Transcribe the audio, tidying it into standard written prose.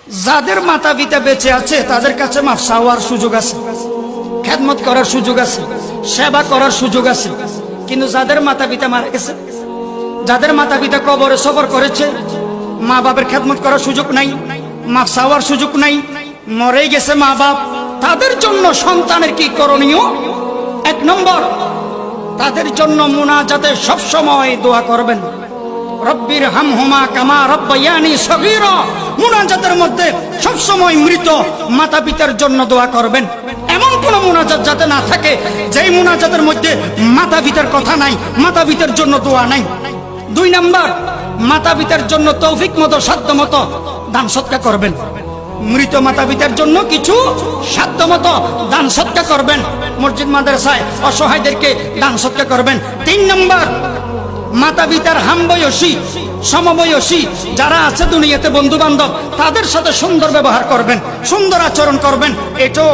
যাদের মাতা পিতা বেঁচে আছে তাদের কাছে মাফ চাওয়ার সুযোগ আছে, খেদমত করার সুযোগ আছে, সেবা করার সুযোগ আছে। কিন্তু যাদের মাতা পিতা মারা গেছে, যাদের মাতা পিতা কবরে সফর করেছে, মা বাবার খেদমত করার সুযোগ নাই, মাফ চাওয়ার সুযোগ নাই, মরে গেছে মা বাপ, তাদের জন্য সন্তানের কি করণীয়? এক নম্বর, তাদের জন্য মুনাজাতে সব সময় দোয়া করবেন, রব্বির হামহুমা কামা রব্বায়ানি সগীরা। মুনাজাতের মধ্যে সব সময় মৃত মাতা পিতার জন্য দোয়া করবেন। এমন কোন মুনাজাত যাতে না থাকে যেই মুনাজাতের মধ্যে মাতা পিতার কথা নাই, মাতা পিতার জন্য দোয়া নাই। দুই নাম্বার, মাতা পিতার জন্য তৌফিক মতো সাধ্য মতো দান সৎকার করবেন। মৃত মাতা পিতার জন্য কিছু সাধ্য মতো দান সৎকার করবেন, মসজিদ মাদ্রাসায় অসহায়দেরকে দান সৎকার করবেন। তিন নম্বর, মাতা পিতার হামবয়সী সমবয়সী যারা আছে দুনিয়াতে বন্ধু বান্ধব, তাদের সাথে সুন্দর ব্যবহার করবেন, সুন্দর আচরণ করবেন। এটাও